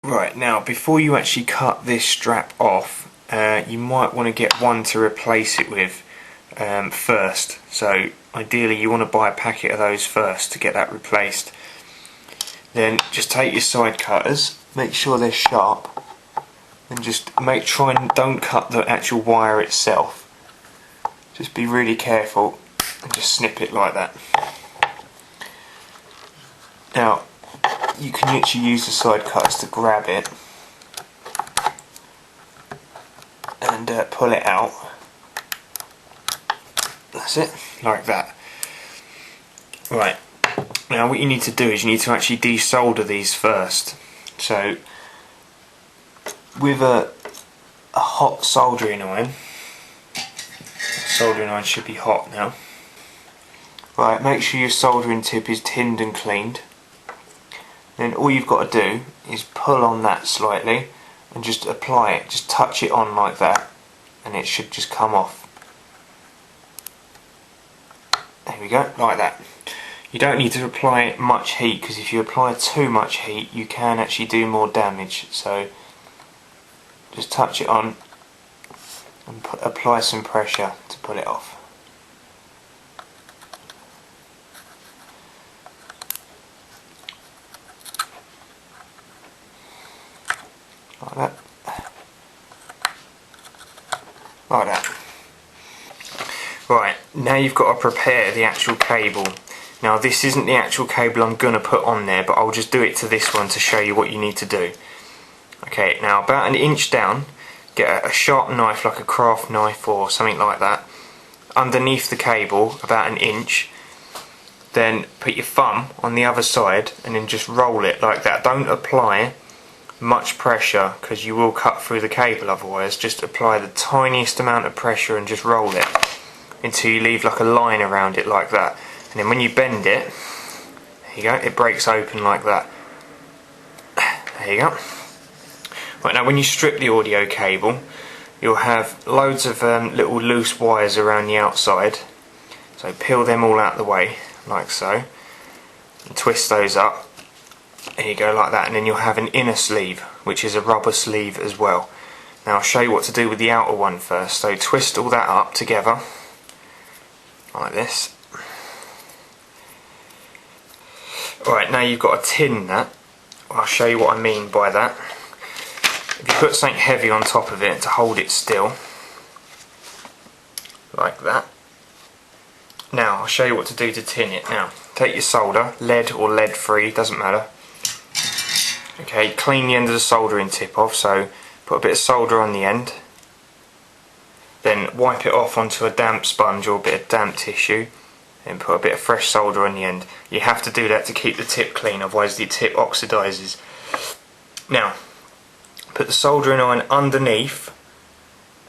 Right, now before you actually cut this strap off, you might want to get one to replace it with first. So ideally you want to buy a packet of those first to get that replaced. Then just take your side cutters, make sure they're sharp, and just try and don't cut the actual wire itself. Just be really careful and just snip it like that. Now you can actually use the side cutters to grab it and pull it out. That's it, like that. Right, now what you need to do is you need to actually desolder these first. So with a hot soldering iron should be hot now. Right, make sure your soldering tip is tinned and cleaned. Then all you've got to do is pull on that slightly and just apply it, just touch it on like that, and it should just come off. There we go, like that. You don't need to apply much heat, because if you apply too much heat you can actually do more damage. So just touch it on and apply some pressure to pull it off. Like that. Like that. Right, now you've got to prepare the actual cable. Now this isn't the actual cable I'm going to put on there, but I'll just do it to this one to show you what you need to do. Okay, now about 1 inch down, get a sharp knife like a craft knife or something like that, underneath the cable about 1 inch. Then put your thumb on the other side and then just roll it like that. Don't apply much pressure because you will cut through the cable otherwise. Just apply the tiniest amount of pressure and just roll it until you leave like a line around it like that. And then when you bend it, there you go, it breaks open like that. There you go. Right, now when you strip the audio cable, you'll have loads of little loose wires around the outside. So peel them all out the way, like so, and twist those up. There you go, like that, and then you'll have an inner sleeve, which is a rubber sleeve as well. Now I'll show you what to do with the outer one first. So twist all that up together, like this. Right, now you've got to tin that. I'll show you what I mean by that. If you put something heavy on top of it to hold it still, like that. Now I'll show you what to do to tin it. Now take your solder, lead or lead free, doesn't matter. Okay, clean the end of the soldering tip off, so put a bit of solder on the end, then wipe it off onto a damp sponge or a bit of damp tissue, and put a bit of fresh solder on the end. You have to do that to keep the tip clean, otherwise the tip oxidises. Now put the soldering iron underneath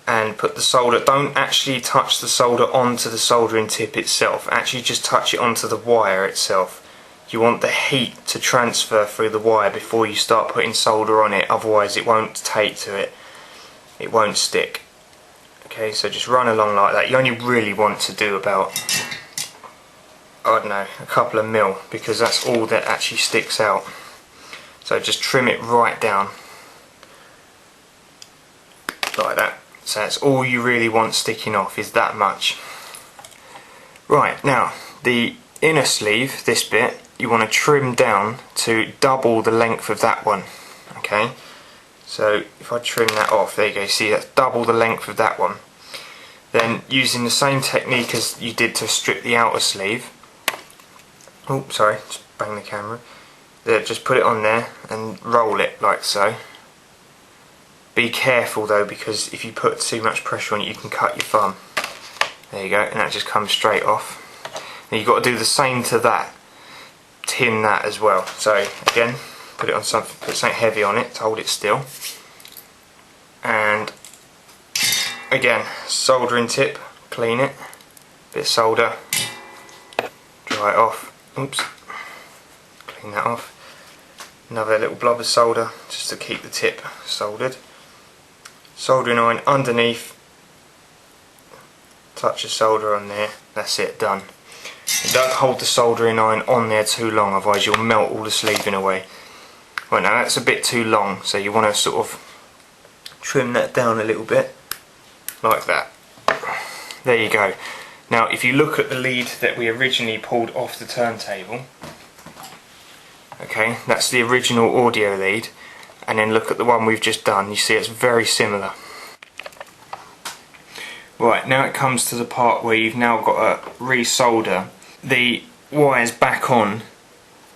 and put the solder, don't actually touch the solder onto the soldering tip itself, actually just touch it onto the wire itself. You want the heat to transfer through the wire before you start putting solder on it, otherwise it won't take to it, it won't stick. Okay, so just run along like that. You only really want to do about, I don't know, a couple of mil, because that's all that actually sticks out. So just trim it right down like that. So that's all you really want sticking off, is that much. Right, now the inner sleeve, this bit, you want to trim down to double the length of that one. Okay, so if I trim that off, there you go, see that's double the length of that one. Then using the same technique as you did to strip the outer sleeve, oh sorry, just bang the camera there, just put it on there and roll it like so. Be careful though, because if you put too much pressure on it you can cut your thumb. There you go, and that just comes straight off. Now you've got to do the same to that, tin that as well. So again, put it on something, put something heavy on it to hold it still, and again soldering tip, clean it, bit of solder, dry it off, oops, clean that off, another little blob of solder just to keep the tip soldered, soldering iron underneath, touch the solder on there, that's it, done. And don't hold the soldering iron on there too long, otherwise you'll melt all the sleeving away. Right, now that's a bit too long, so you want to sort of trim that down a little bit, like that. There you go. Now if you look at the lead that we originally pulled off the turntable, okay, that's the original audio lead, and then look at the one we've just done, you see it's very similar. Right, now it comes to the part where you've now got to re-solder the wires back on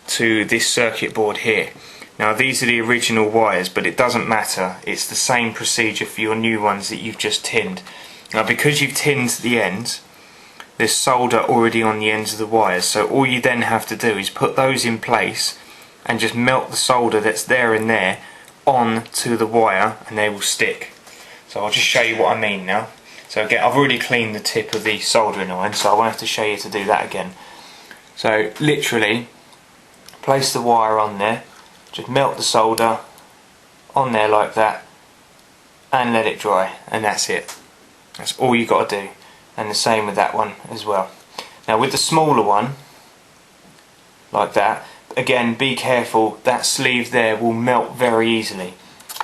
to this circuit board here. Now these are the original wires, but it doesn't matter, it's the same procedure for your new ones that you've just tinned. Now because you've tinned the ends, there's solder already on the ends of the wires, so all you then have to do is put those in place and just melt the solder that's there and there on to the wire, and they will stick. So I'll just show you what I mean now. So again, I've already cleaned the tip of the soldering iron, so I won't have to show you to do that again. So literally place the wire on there, just melt the solder on there like that, and let it dry, and that's it. That's all you got to do. And the same with that one as well. Now with the smaller one, like that, again be careful, that sleeve there will melt very easily,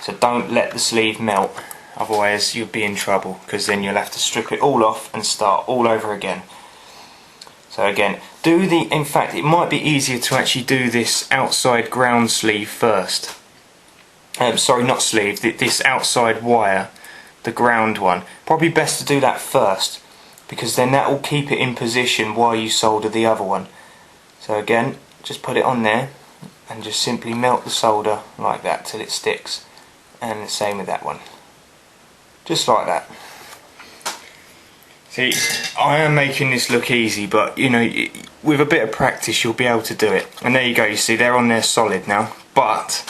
so don't let the sleeve melt, otherwise you'll be in trouble, because then you'll have to strip it all off and start all over again. So again, in fact it might be easier to actually do this outside ground sleeve first. Sorry, not sleeve, this outside wire, the ground one. Probably best to do that first, because then that will keep it in position while you solder the other one. So again, just put it on there and just simply melt the solder like that till it sticks, and the same with that one, just like that. See, I am making this look easy, but you know, with a bit of practice you'll be able to do it. And there you go, you see they're on there solid now, but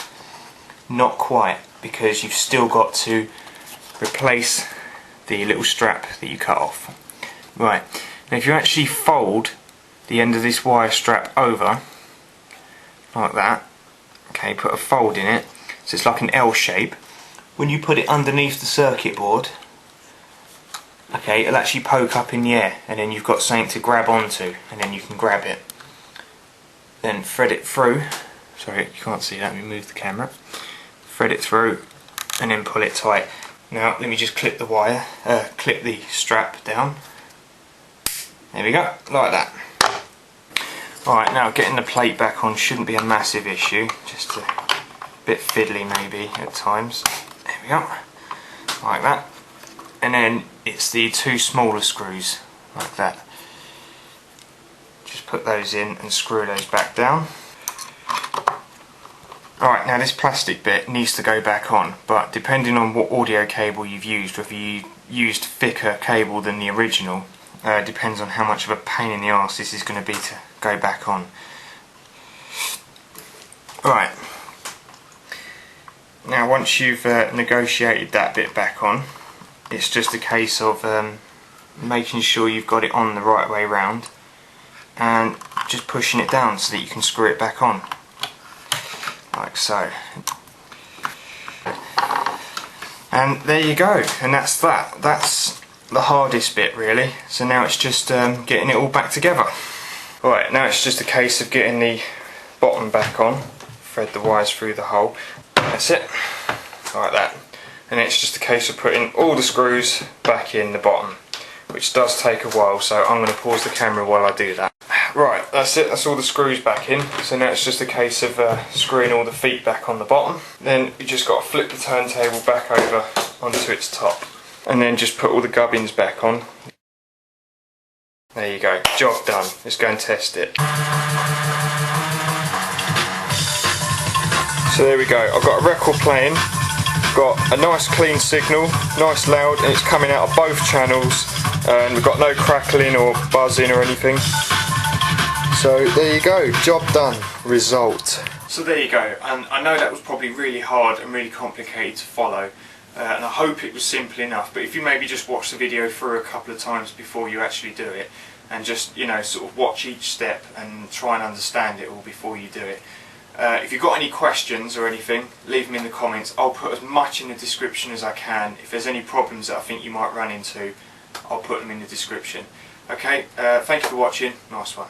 not quite, because you've still got to replace the little strap that you cut off. Right, now if you actually fold the end of this wire strap over like that, okay, put a fold in it so it's like an L shape. When you put it underneath the circuit board, okay, it'll actually poke up in the air, and then you've got something to grab onto, and then you can grab it. Then thread it through. Sorry, you can't see that, let me move the camera. Thread it through and then pull it tight. Now let me just clip the wire, clip the strap down. There we go, like that. Alright, now getting the plate back on shouldn't be a massive issue, just a bit fiddly maybe at times. There we go, like that. And then it's the two smaller screws, like that. Just put those in and screw those back down. Alright, now this plastic bit needs to go back on, but depending on what audio cable you've used, whether you used thicker cable than the original, depends on how much of a pain in the arse this is going to be to go back on. Right, now once you've negotiated that bit back on, it's just a case of making sure you've got it on the right way round and just pushing it down so that you can screw it back on, like so. And there you go, and that's that. That's the hardest bit really. So now it's just getting it all back together. Right, now it's just a case of getting the bottom back on, thread the wires through the hole, that's it, like that. And it's just a case of putting all the screws back in the bottom, which does take a while, so I'm going to pause the camera while I do that. Right, that's it, that's all the screws back in. So now it's just a case of screwing all the feet back on the bottom. Then you just got to flip the turntable back over onto its top, and then just put all the gubbins back on. There you go, job done. Let's go and test it. So there we go, I've got a record playing, got a nice clean signal, nice loud, and it's coming out of both channels, and we've got no crackling or buzzing or anything. So there you go, job done, result. So there you go, and I know that was probably really hard and really complicated to follow, and I hope it was simple enough, but if you maybe just watch the video through a couple of times before you actually do it, and just, you know, sort of watch each step and try and understand it all before you do it. If you've got any questions or anything, leave them in the comments. I'll put as much in the description as I can. If there's any problems that I think you might run into, I'll put them in the description. Okay, thank you for watching, nice one.